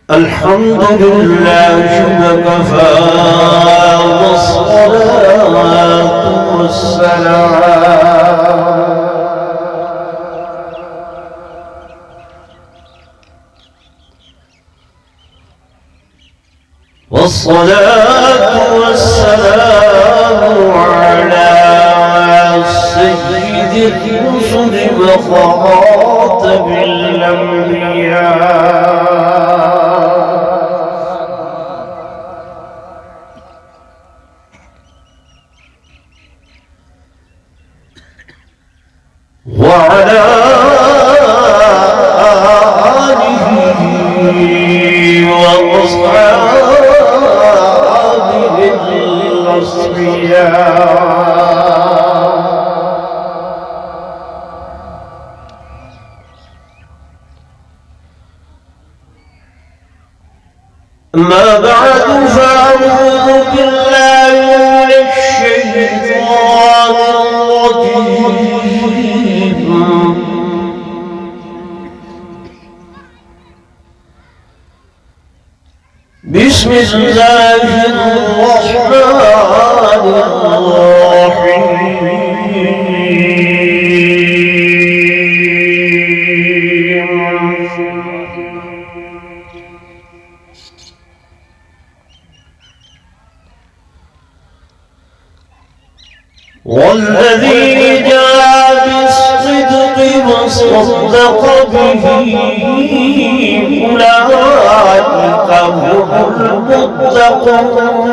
الحمد لله وكفى والصلاة والسلام على سيد الرسل وخاتم الأنبياء وعلى آله وأصحابه الأصفياء ما بعد فأعوذ بالله من الشيطان الرجيم بسم الله الرحمن الرحيم والذي جاء بالصدق وصدق به أولئك هم المتقون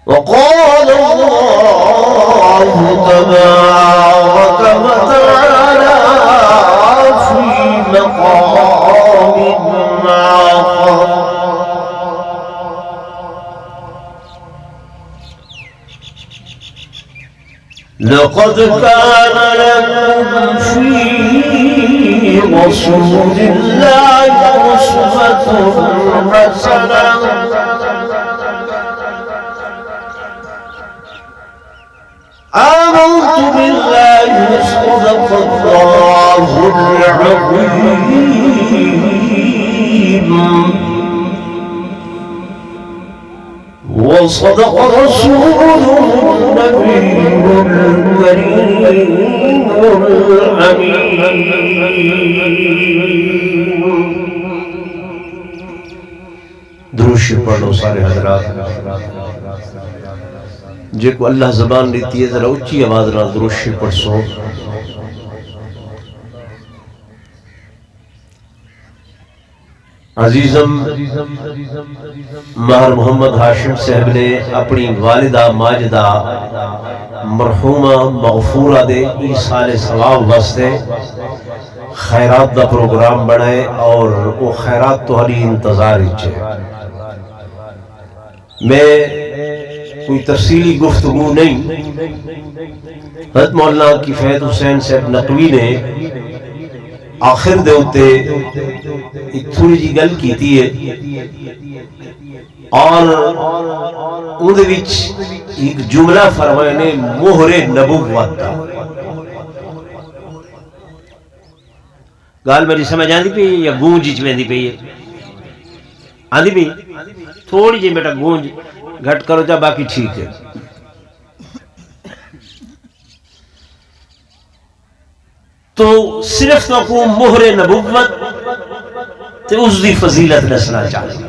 وقال الله تبارك وتعالى في مقام آخر لقد كان لكم في رسول الله أسوة حسنة آمنت بالله وصدق الله العظيم وصدق رسوله النبي الكريم الأمين. دروشی پڑھو سارے حضرات جے کو اللہ زبان دیتی ہے ذرا اچھی آواز نہ دروشی پڑھ سو. عزیزم مہر محمد ہاشم صاحب نے اپنی والدہ ماجدہ مرحومہ مغفورہ دے ایسال ثواب واسطے خیرات دا پروگرام بنائے اور وہ خیرات تو ہری انتظار ہے. میں کوئی تفصیلی گفتگو نہیں، حضرت مولانا کفایت حسین صاحب نقوی نے آخر دے ہوتے ایک تھوڑی جی گل کی تھی ہے اور اندھے وچ ایک جملہ فرمائے نے مہر نبوت کا. گال میری سمجھ آندی پئی یا گونج وچ ویندی پئی ہے؟ آندی پئی تھوڑی جی بیٹا گونج گھٹ کرو جا، باقی ٹھیک ہے. تو صرف تو کو مہر نبوت تے اس دی فضیلت دسنا چاہیے.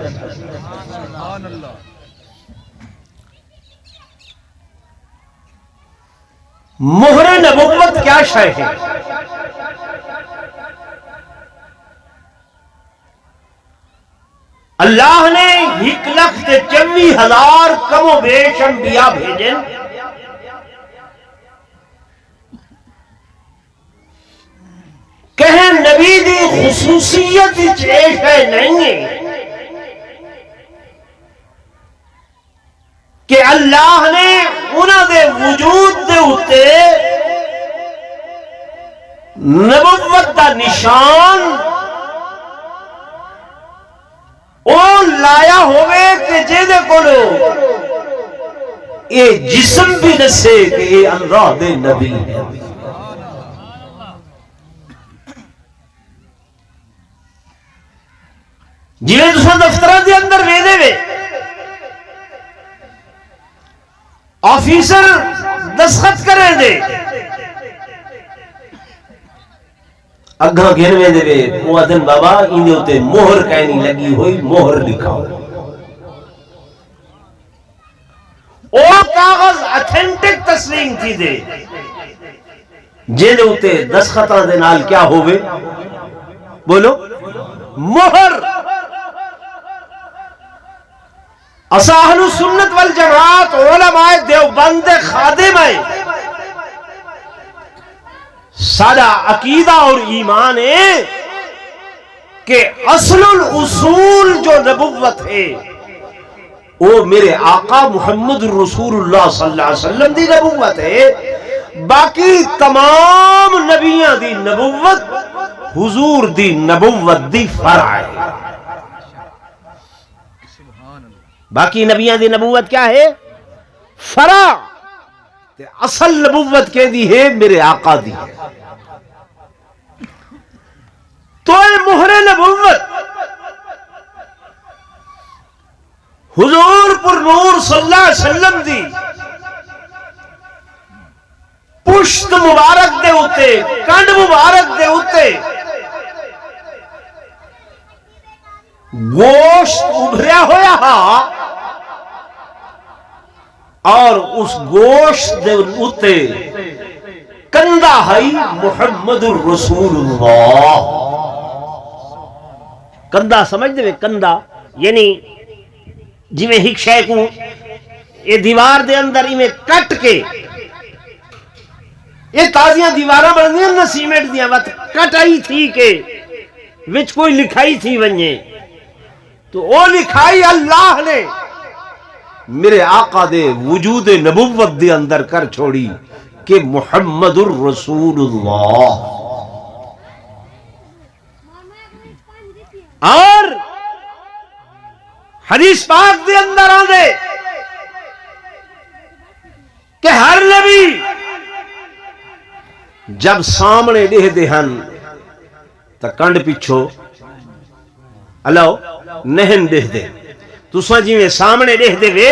مہر نبوت کیا شے ہے؟ اللہ نے 1,24,000 کم و بیش انبیاء بھیجن. کہیں نبی دی خصوصیت چیش ہے نہیں ہے کہ اللہ نے انہاں دے وجود دے ہوتے نبوت دا نشان او لایا ہوئے کہ جے دے کولو اے جسم بھی دسے کہ اے اللہ دے نبی ہے۔ جویں تساں دفتراں دے اندر ویندے وے آفیسر دستخط کریں دے اگاں گھر ویندے وے او آدن بابا ایندے اوتے مہر کہنی لگی ہوئی مہر لکھاؤ او کاغذ اتھینٹک تسلیم تھی دے جے اوتے دستخطاں دے نال کیا ہوئے بولو مہر۔ اسا اہل سنت والجماعت علماء دیوبند خادم ہیں، سارا عقیدہ اور ایمان ہے کہ اصل الاصول جو نبوت ہے وہ میرے آقا محمد رسول اللہ صلی اللہ علیہ وسلم دی نبوت ہے، باقی تمام نبیاں دی نبوت حضور دی نبوت دی فرع ہے۔ باقی نبیاں دی نبوت کیا ہے؟ فرع۔ اصل نبوت کے دی ہے میرے آقا دی ہے۔ تو اے مہر نبوت حضور پر نور صلی اللہ علیہ وسلم دی پشت مبارک دے ہوتے کنڈ مبارک دے ہوتے گوشت ابھریا ہویا ہا اور اس گوشت دے اوتے کندہ ہائی محمد الرسول اللہ۔ کندہ سمجھ دے کندہ یعنی جی میں ہک شے کو یہ دیوار دے اندر ہی میں کٹ کے یہ تازیاں دیواراں بن دیا نا سیمنٹ دیا وقت کٹ آئی تھی کہ وچ کوئی لکھائی تھی ونجے تو وہ لکھائی اللہ نے میرے آقا دے وجود نبوت دے اندر کر چھوڑی کہ محمد الرسول اللہ۔ اور حدیث پاک دے اندر آندے کہ ہر نبی جب سامنے دے دے ہن تا کنڈ پیچھو اللہ نہیں دے دے تساں جی میں سامنے دے دے وے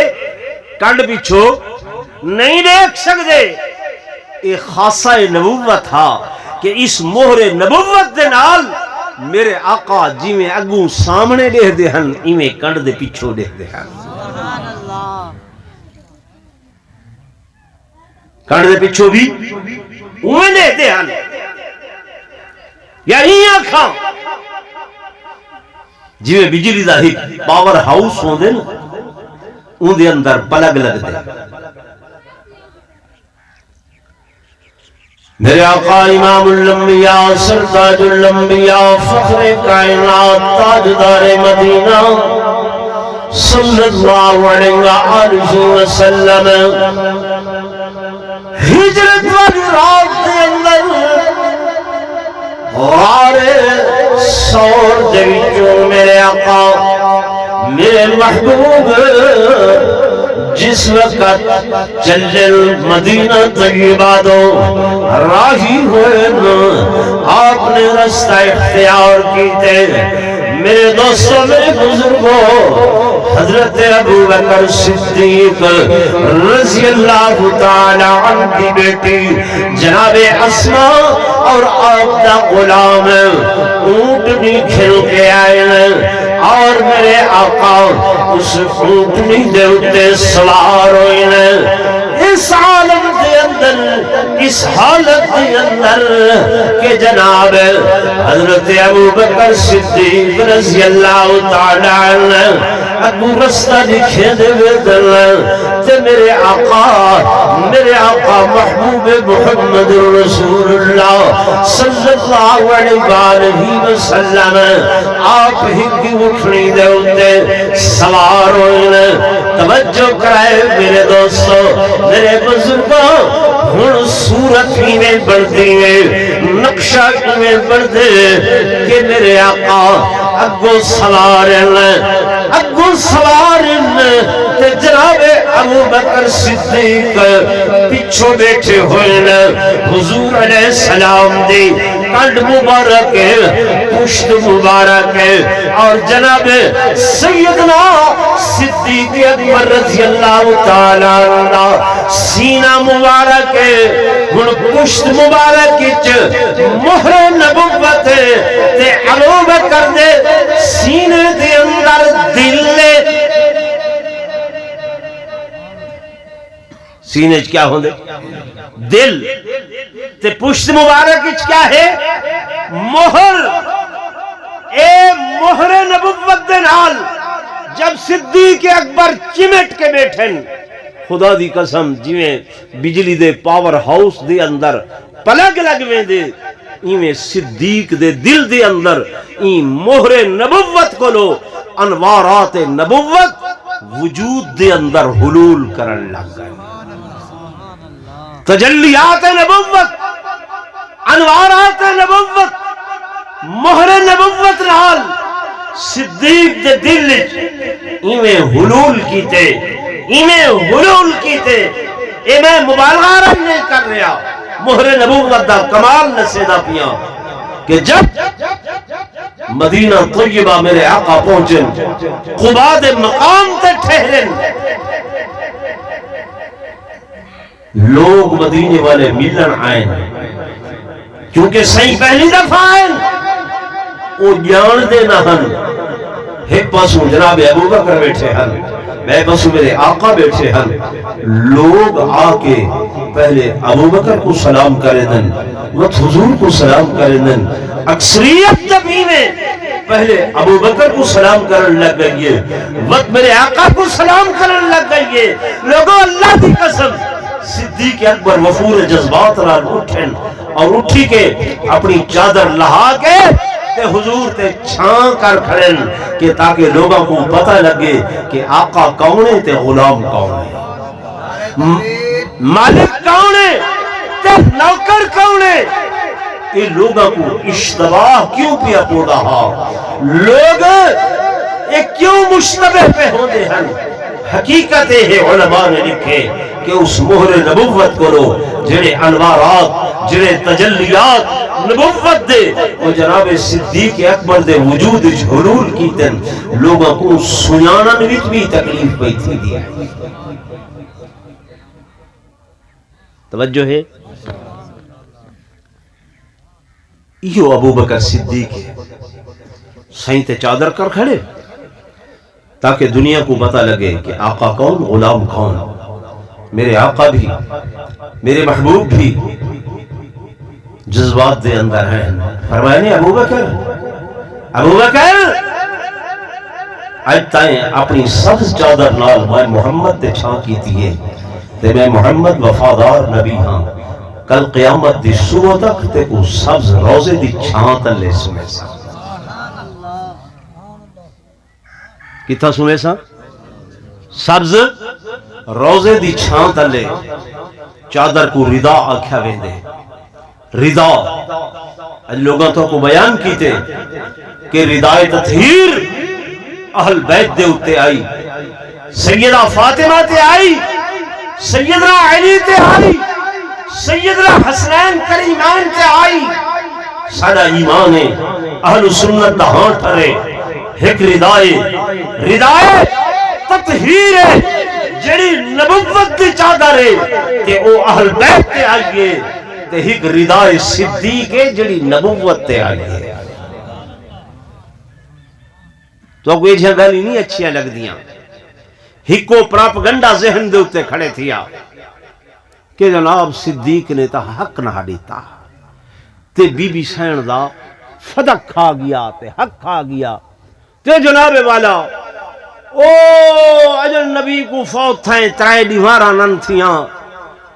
کنڈ پیچھو نہیں دیکھ سکتے۔ ایک خاصہ نبوت تھا کہ اس مہر نبوت دے نال میرے آقا جی میں اگوں سامنے دے دے ہن ایویں کنڈ دے پیچھو دے دے ہن۔ کنڈ دے پیچھو بھی اویں دے دے ہن یا ہی آنکھاں جی میں بجلی دا ہی پاور ہاؤس ہوں دے نا ان دے اندر پلگ لگ دے۔ میرے آقا امام الانبیاء سرتاج الانبیاء فخر کائنات تاجدار مدینہ صلی اللہ علیہ وآلہ وسلم ہجرت والی رات دے اندر غار سور دے وچوں میرے آقا میرے محبوب جس وقت چلل مدینہ طیبہ دو راہی ہوئے آپ نے رستہ اختیار کیتے۔ میرے دوستوں میرے بزرگوں حضرت ابو بکر صدیق رضی اللہ تعالی عنہ کی بیٹی جناب اسماء اور آپ دا غلام اونٹنی کھل کے آئے اور میرے آقا اس اونٹنی دے اتے سوار ہوئے۔ اس عالم دے اندر اس حالت دے اندر کہ جناب حضرت ابو بکر صدیق رضی اللہ تعالی عنہ اگو رستہ لکھے دے دل تے میرے آقا محبوب محمد رسول اللہ صلی اللہ علیہ وآلہ وسلم آپ ہی کی اٹھنی دے اندے سوار ہوئے۔ توجہ کرائے میرے دوستو میرے بزرگوں ہن صورت ہی میں بڑھتی ہے نقشہ ہی میں بڑھتے کہ میرے آقا اگو سوار تے جناب ابو بکر صدیق پیچھو بیٹھے ہوئے نا حضور علیہ السلام دی کنڈ مبارک پشت مبارک اور جناب سیدنا صدیق اکبر رضی اللہ تعالیٰ عنہ سینہ مبارک ہن پشت مبارک وچ مہر نبوت تے ابو بکر دے سینے دے اندر دل سینے کیا ہوں دے دل تے پشت مبارک وچ کیا ہے مہر اے مہر نبوت دے نال جب صدیق اکبر چمٹ کے بیٹھن خدا دی قسم جویں بجلی دے پاور ہاؤس دے اندر پلگ لگویں دے ایویں صدیق دے دل دے اندر این مہر نبوت کو لو انوارات نبوت وجود دے اندر حلول کرن لگ گئے تجلیات نبوت انوارات نبوت مہر نبوت نال صدیق دے دل ایویں حلول کیتے اے میں مبالغہ نہیں کر رہا مہر نبوت دا کمال نسیدہ پیا کہ جب مدینہ طیبہ میرے آقا پہنچن قباء دے مقام تے ٹھہرن لوگ مدینے والے ملن آئیں کیونکہ صحیح پہلی دفعہ آئیں وہ جان دے نہ ہن ایک پاسوں جناب ابو بکر بیٹھے ہن میں پاسوں میرے آقا بیٹھے ہن لوگ آ کے پہلے ابو بکر کو سلام کریں دن وقت حضور کو سلام کریں دن اکثریت جبھی میں پہلے ابو بکر کو سلام کرن لگ گئی وقت میرے آقا کو سلام کرن لگ گئی لوگوں اللہ دی قسم صدیق اکبر وفور جذبات رال اٹھن اور اٹھی کے اپنی چادر لہا کے تے حضور تے چھان کر کھڑن کہ تاکہ لوگوں کو پتہ لگے کہ آقا کون ہے تے غلام کون ہے مالک کون ہے تے نوکر کون ہے یہ لوگوں کو اشتباہ کیوں پیا پو رہا لوگ یہ کیوں مشتبہ پہ ہوتے ہیں حقیقت ہے علماء نے لکھے کہ اس مہر نبوت کو لو جنہیں انوارات جنہیں تجلیات نبوت دے وہ جناب صدیق اکبر دے وجود حلول کی تن لوگوں کو سنانا نویت بھی تکلیف پہ تھی دیا توجہ ہے یہ ابو بکر صدیق ہے سائنتے چادر کر کھڑے تاکہ دنیا کو پتہ لگے کہ آقا کون غلام کون میرے آقا بھی میرے محبوب بھی جذبات دے اندر ہیں فرمائے ابو بکر آج تائیں اپنی سبز چادر نال میں محمد دے چھان کی تیئے تے میں محمد وفادار نبی ہاں کل قیامت دی صبح تک تے کو سبز روزے دی چھان تلے سنے سا کتھا سنے سا سبز روزے دی چھان تلے چادر کو ردا آکھیا ویندے ردا اج لوگاں تو کو بیان کیتے کہ ردائے تطہیر اہل بیت دے اتے آئی سیدہ فاطمہ تے آئی سیدنا علی تے آئی سیدنا حسنین کریمان تے آئی سارا ایمان ہے اہل سنت دا ہاں ٹھرے ایک ردائے تطہیر ہے جڑی نبوت دی چادر ہے کہ او اہل بیت تے آئیے تے ایک ردائے صدیق ہے جڑی نبوت تے آئیے تو کوئی جگہ نہیں اچھیاں لگ دیاں ہکو پراپگنڈا ذہن دے اتے کھڑے تھیا کہ جناب صدیق نے تا حق نہ دیتا تے بی بی سین دا فدق کھا گیا تے حق کھا گیا تے جناب والا او اجل نبی کو فوت تھائیں ترائے دیوارا نن تھیاں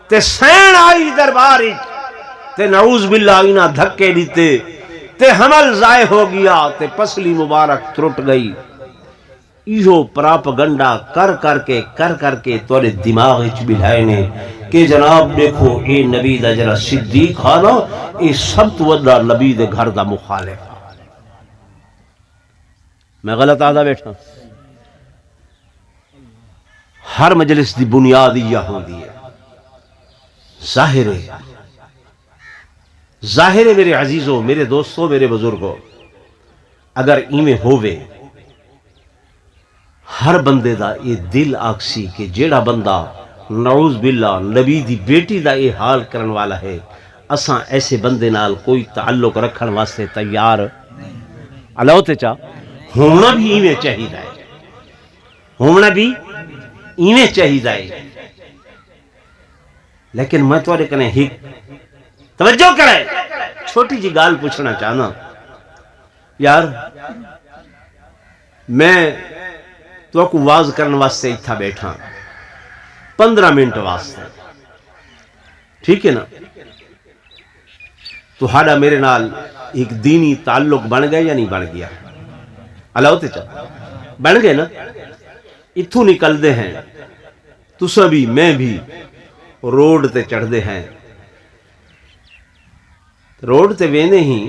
تے سین آئی درباری تے نعوذ باللہ اینا دھکے دیتے تے حمل ضائع ہو گیا تے پسلی مبارک ترٹ گئی ایہو پراپگنڈا کر کے توڑے دماغ اچ بلھائے نے کہ جناب دیکھو اے نبی دا جرا صدیق آنا اے سب تو وڈا نبی دے گھر دا مخالف میں غلط آدھا بیٹھا ہر مجلس دی بنیاد یہ ہوندی ہے ظاہر ہے میرے عزیزوں، میرے دوستوں، میرے بزرگوں، اگر ایویں ہووے ہر بندے دا یہ دل آکسی کہ جیڑا بندہ نعوذ باللہ نبی دی بیٹی دا یہ حال کرن والا ہے، اساں ایسے بندے نال کوئی تعلق رکھن واسطے تیار اللہ تے چاہ ہونا بھی ایویں چاہیے، ہونا بھی ایویں چاہیے۔ لیکن میں تھوڑے کنے ہی توجہ کرے چھوٹی جی گال پوچھنا چاہنا، یار میں تو کو واز کرنے واسطے اتھا بیٹھا 15 منٹ واسطے، ٹھیک ہے نا؟ تو ہاڑا میرے نال ایک دینی تعلق بن گیا یا نہیں بن گیا؟ اللہ ہوتے چاہ بن گئے نا؟ اتھو نکل دے ہیں تسا بھی میں بھی روڈ تے چڑھ دے ہیں، روڈ تے وینے ہی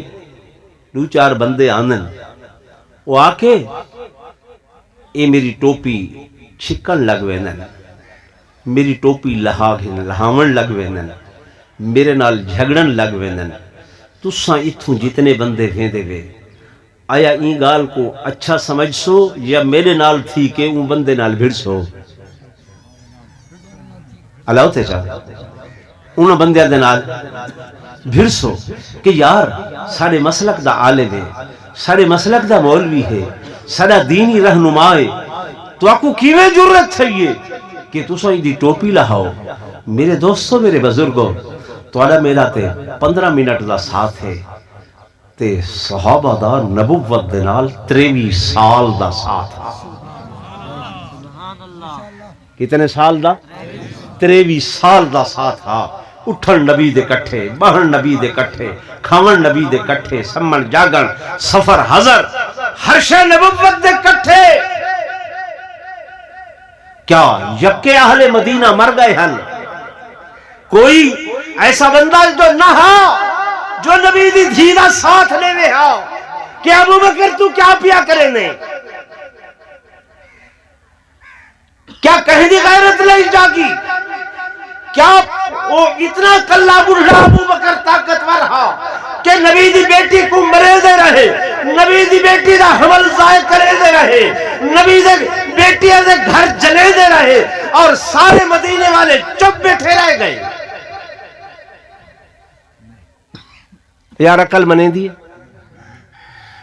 2-4 بندے آنن، وہ آکے اے میری ٹوپی چھکن لگ وینن، میری ٹوپی لہاون لگ وینن، میرے نال جھگڑن لگ وینن، تساں اتھوں جتنے بندے ویندے وے آیا این گال کو اچھا سمجھ سو یا میرے نال تھی کہ ان بندے نال بھڑ سو؟ اللہ ہوتے چاہ انہوں بندے دے نال بھڑ سو کہ یار ساڑے مسلک دا عالم ہے، ساڑے مسلک دا مولوی ہے، ساڑا دینی رہنما ہے، تو آپ کو کیویں جرت چاہیے کہ تساں دی ٹوپی لہاؤ؟ میرے دوستوں، میرے بزرگوں، تواڈا میرا تے 15 منٹ دا ساتھ ہے تے صحابہ دا نبوت دے نال 23 سال دا ساتھ ہے۔ کتنے سال دا؟ 23 سال دا ساتھ ہے۔ اٹھن نبی دے کٹھے، بہن نبی دے کٹھے، کھاون نبی دے کٹھے، سمن جاگن، سفر حضر، ہر شے نبوت دے کٹھے۔ کیا یکے اہل مدینہ مر گئے ہیں؟ کوئی ایسا بندہ جو نہ ہا جو نبی دی دھی دا ساتھ لے وے ہا کہ ابو بکر تو کیا پیا کرے نے؟ کیا کہیں دی غیرت لے جاگی؟ کیا وہ اتنا کلا بڑھا ابو بکر طاقتور ہا کہ نبی دی بیٹی کو مرے دے رہے، نبی دی بیٹی دا حمل ضائع کرے دے رہے، نبی دی بیٹی دے گھر جلے دے رہے اور سارے مدینے والے چپ بیٹھے رہ گئے؟ یار عقل منے دی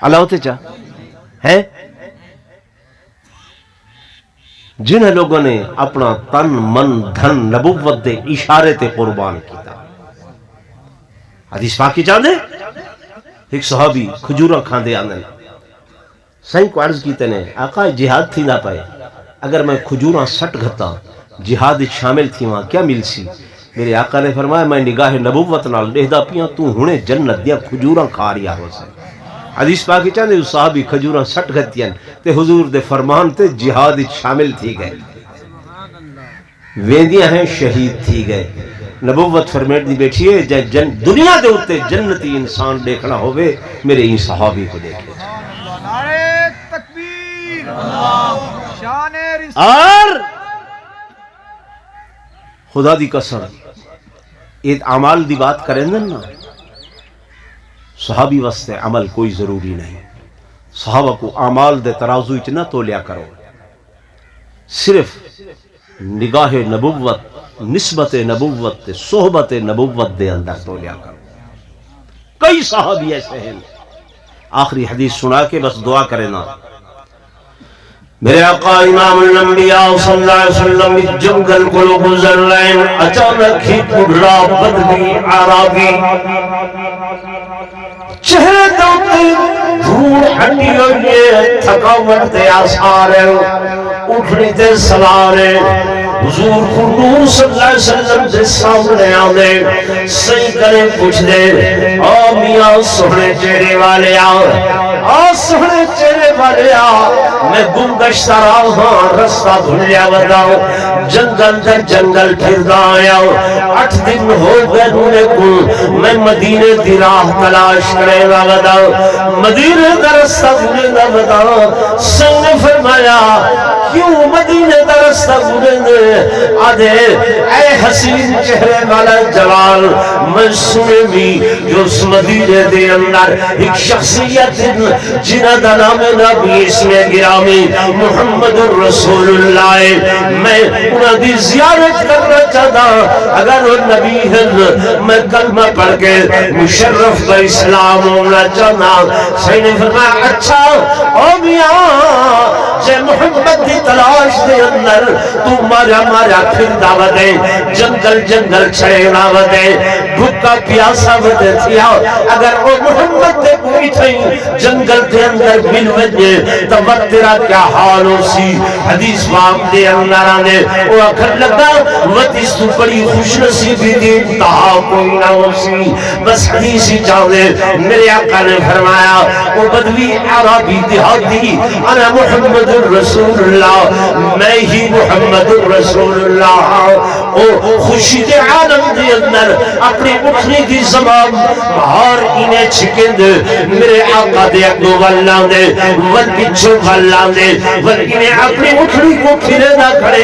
اللہ ہوتے چاہ ہے؟ جن لوگوں نے اپنا تن من دھن نبوت دے اشارے تے قربان کیتا۔ حدیث پاکی چاہتے ایک صحابی کھجورہ کھاندے آنے سائیں کو عرض کیتے نے، آقا جہاد تھی نہ پائے، اگر میں کھجورہ سٹ گھتا جہاد شامل تھی وہاں کیا مل سی؟ میرے آقا نے فرمایا میں نگاہ نبوت نال دیکھدا پیاں تو ہنے جنت دیا کھجورہ کھا رہا ہو سے۔ حدیث پاکی چاہتے اس صحابی کھجورہ سٹ گھتیاں تے حضور دے فرمان تے جہاد شامل تھی گئے، ویندیاں ہیں شہید تھی گئے۔ نبوت فرمیٹ دی بیٹھی ہے دنیا دے ہوتے جنتی انسان دیکھنا ہوئے میرے این صحابی کو دیکھے۔ اور خدا دی قسم ایک عمال دی بات کریں نا، صحابی واسطے عمل کوئی ضروری نہیں، صحابہ کو عمال دے ترازو اتنا تو لیا کرو، صرف نگاہ نبوت، نسبت نبوت، صحبت نبوت دے اندر تو لیا کرو۔ کئی صحابی ایسے ہیں، آخری حدیث سنا کے بس دعا کرنا، میرے آقا امام الانبیاء صلی اللہ علیہ وسلم جنگل کو گزر رہے ہیں، اچانک ہی بڑھا بدلی عربی چہرے دوتے دھوڑ ہٹی ہوئے تھکاوٹ دے آثار اٹھنی تے سوارے حضور کو نور صلی اللہ علیہ وسلم دے سامنے آنے صحیح کرے پوچھ دے، آ میاں سہنے چہرے والے آ سہنے چہرے والے میں گم گشتہ رہا رستہ بھولیا بتاؤ، جنگل در جنگل پھر آیا 8 دن ہو گئے ہونے کو میں مدینے دی راہ تلاش کرے گا بتاؤ، مدینے کا رستہ بھولے گا بتاؤ۔ سنگ فرمایا کیوں مدینے دا رستہ گزرے آدھے اے حسین چہرے والا جلال میں سنے بھی جو اس مدینے دے اندر ایک شخصیت جنہ دا نام نبی اسم گرامی محمد رسول اللہ میں انہاں دی زیارت کرنا چاہتا اگر وہ نبی ہے میں کلمہ پڑھ کے مشرف کا اسلام ہونا چاہتا سید نے فرمایا اچھا او میاں جے محمد دی تلاش دے اندر تو مارا پھر دعوت دے جنگل جنگل چھڑے دعوت دے بھوکا پیاسا ودے تھیا اگر او محمد دے کوئی تھئی جنگل دے اندر مل وجے تو وقت تیرا کیا حال ہو سی حدیث باب دے اندر آنے او اکھر لگا ودیس تو بڑی خوش نصیبی دی انتہا کوئی نہ ہو سی بس حدیثی چاہے میرے آقا نے فرمایا او بدوی عربی دیہاتی انا محمد رسول اللہ میں ہی محمد رسول اللہ او خوشی دے عالم دے اندر اپنی اٹھنی دی زمان مہار انہیں چھکند میرے آقا دے اگو والان دے ول پچھو والان دے ول انہیں اپنی اٹھنی کو پھرے نہ کھڑے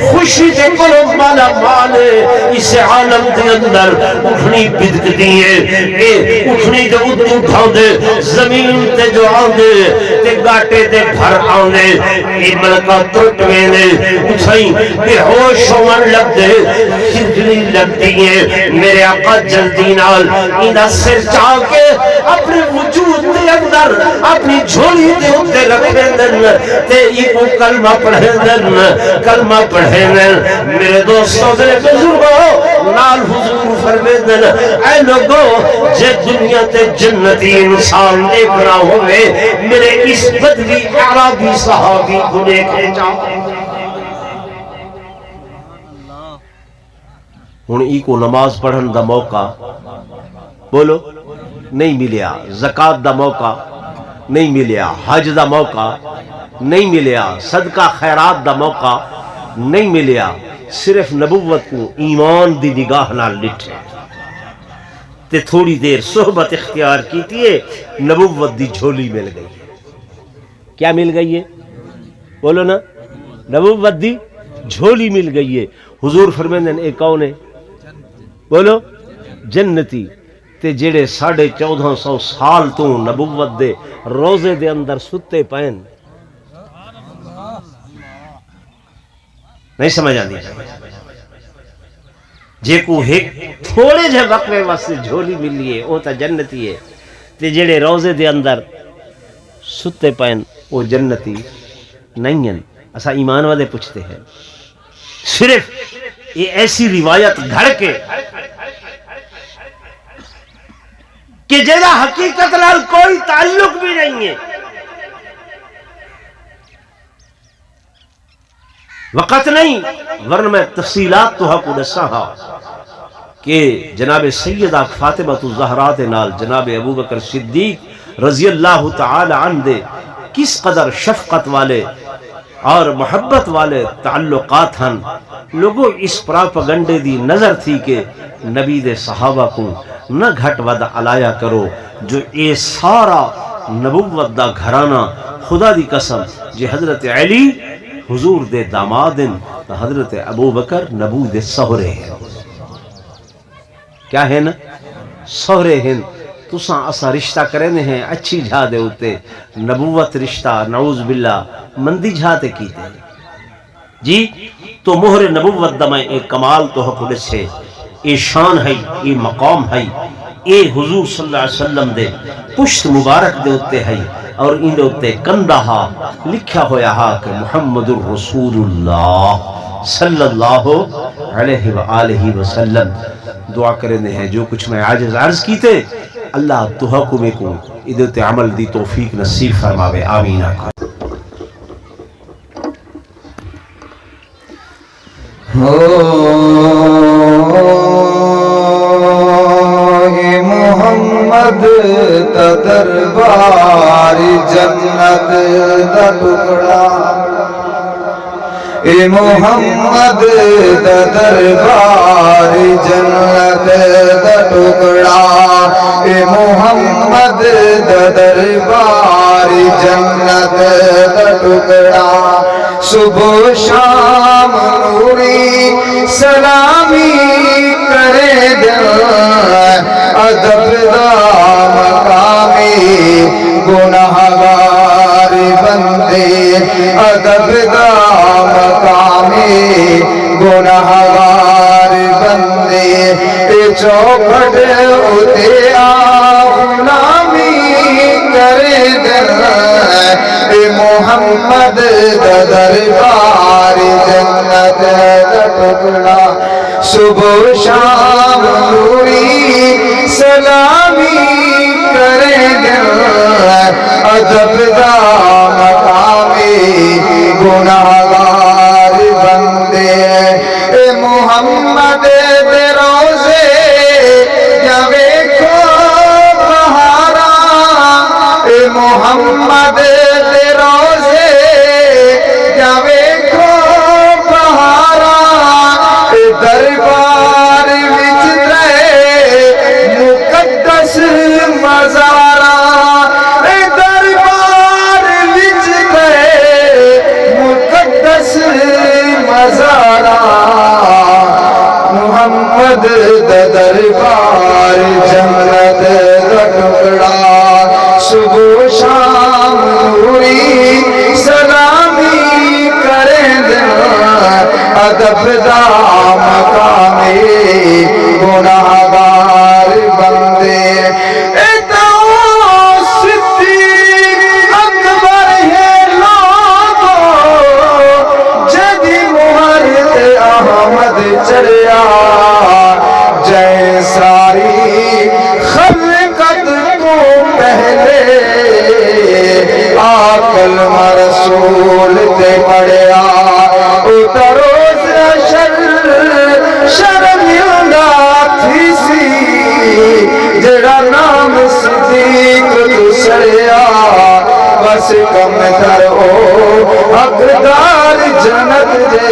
خوشی دے کلو مالا مالے اس عالم دے اندر اٹھنی بدک دیئے اے اٹھنی دے اتو کھاؤں دے زمین تے جو آؤں دے تے گاٹے تے بھر آؤں دے اے ملکہ ٹوٹ میں نے اٹھائیں بے ہوش ہوان لگ دے خرگلی لگ دیئے میرے آقا جلدی نال اندہ سر چاہ کے اپنے وجود دے اندر اپنی جھولی دے اندر رکھے دن تے یہ کو کلمہ پڑھے دن کلمہ پڑھے دن میرے دوستوں دے بزرگوں نال حضور فرمے دن اے لوگوں جے دنیا تے جنتی انسان دیکھنا ہوئے میرے اس بدوی عربی صحابی کو دیکھے جاؤ ہن ای کو نماز پڑھن دا موقع بولو نہیں ملیا زکاة دا موقع نہیں ملیا حج دا موقع نہیں ملیا صدقہ خیرات دا موقع نہیں ملیا صرف نبوت کو ایمان دی نگاہ نال لٹھے تے تھوڑی دیر صحبت اختیار کی تیے نبوت دی جھولی مل گئی کیا مل گئی ہے بولو نا نبوت دی جھولی مل گئی ہے حضور فرمیندن ایک کون ہے بولو جنتی تے جڑے 1450 سال تو نبوت دے روزے دے اندر ستے پین نہیں سمجھ آندی جے کو ایک تھوڑے جے وقفے واسطے جھولی ملی ہے وہ تا جنتی ہے تے جڑے روزے دے اندر ستے پین وہ جنتی نہیں ہیں اسا ایمان والے پوچھتے ہیں صرف یہ ایسی روایت گھڑ کے کہ جیدہ حقیقت لال کوئی تعلق بھی نہیں ہے وقت نہیں ورنہ میں تفصیلات تو حق دسا ہا کہ جناب سیدہ فاطمہ الزہرا نال جناب ابوبکر صدیق رضی اللہ تعالی عنہ دے کس قدر شفقت والے اور محبت والے تعلقات ہن لوگوں اس پراپگنڈے دی نظر تھی کہ نبی دے صحابہ کو نہ گھٹ ود علایا کرو جو اے سارا نبوت دا گھرانہ خدا دی قسم جے حضرت علی حضور دے دامادن حضرت ابوبکر نبو دے سہرے ہیں کیا ہے نا سہرے ہیں تساں اسا رشتہ کرنے ہیں اچھی جھا دے ہوتے نبوت رشتہ نعوذ باللہ مندی جھاتے کیتے جی تو مہر نبوت دمائے ایک کمال تو حق سے اے شان ہے اے مقام ہے اے حضور صلی اللہ علیہ وسلم دے پشت مبارک دے ہوتے ہے اور ان دے ہوتے کندہا لکھا ہویا ہا کہ محمد الرسول اللہ صلی اللہ علیہ وآلہ وسلم دعا کرنے ہیں جو کچھ میں عاجز عرض کیتے اللہ تو حکمے کو ادھتے عمل دی توفیق نصیب فرماوے آمین محمد تا دربار جنت دا ٹکڑا اے محمد دا دربار جنت دا ٹکڑا اے محمد دا دربار جنت دا ٹکڑا صبح شام نوری سلامی کرے دل ادب دا مقامی گناہگار بندے ادب دا مقامی گناہگار بندے اے چوکھٹ اتے غلامی کرے دل اے محمد دا دربار جنت دا ٹکڑا صبح شام نوری سلامی کرے دل ادب دا مقامی گناہگار بندے اے محمد دے روزے یا ویکھو بہارا اے محمد دے روزے یا ویکھو بہارا اے دربار وچ رہے مقدس مزارا اے دربار وچ رہے مقدس مزارا محمد دا دربار جنت دا ٹکڑا صبح شام نوری سلامی کرے دل ادب دا مقامی گناہگار بندے اے تو صدیق اکبر ہے لوگو جدی مہر تے احمد چڑیا جے ساری خلقت کو پہلے کلمہ رسول تے پڑھیا اتروز شرمیلا تھی سی جڑا نام صدیق تو سڑیا بس کم در او حقدار جنت دے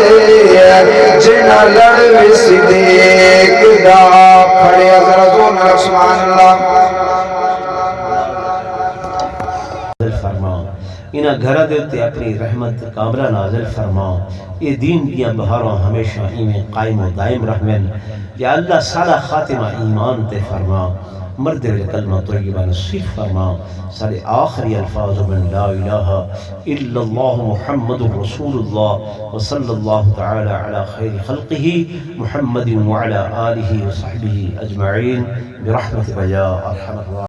جنا لڑ صدیق دا پڑھیا ذرا زور سبحان اللہ فرما انہاں گھراں دے تے اپنی رحمت کاملہ نازل فرما اے دین دیاں بہاراں ہمیشہ ایویں قائم و دائم رہن یا اللہ سارا خاتمہ ایمان تے فرما مرد کلمہ طیبہ نصیب فرما سارے آخری الفاظ من لا الہ الا اللہ محمد رسول اللہ وصلی اللہ تعالی علی خیر خلقہ محمد وعلی آلہ وصحبہ اجمعین برحمتک یا ارحم الراحمین.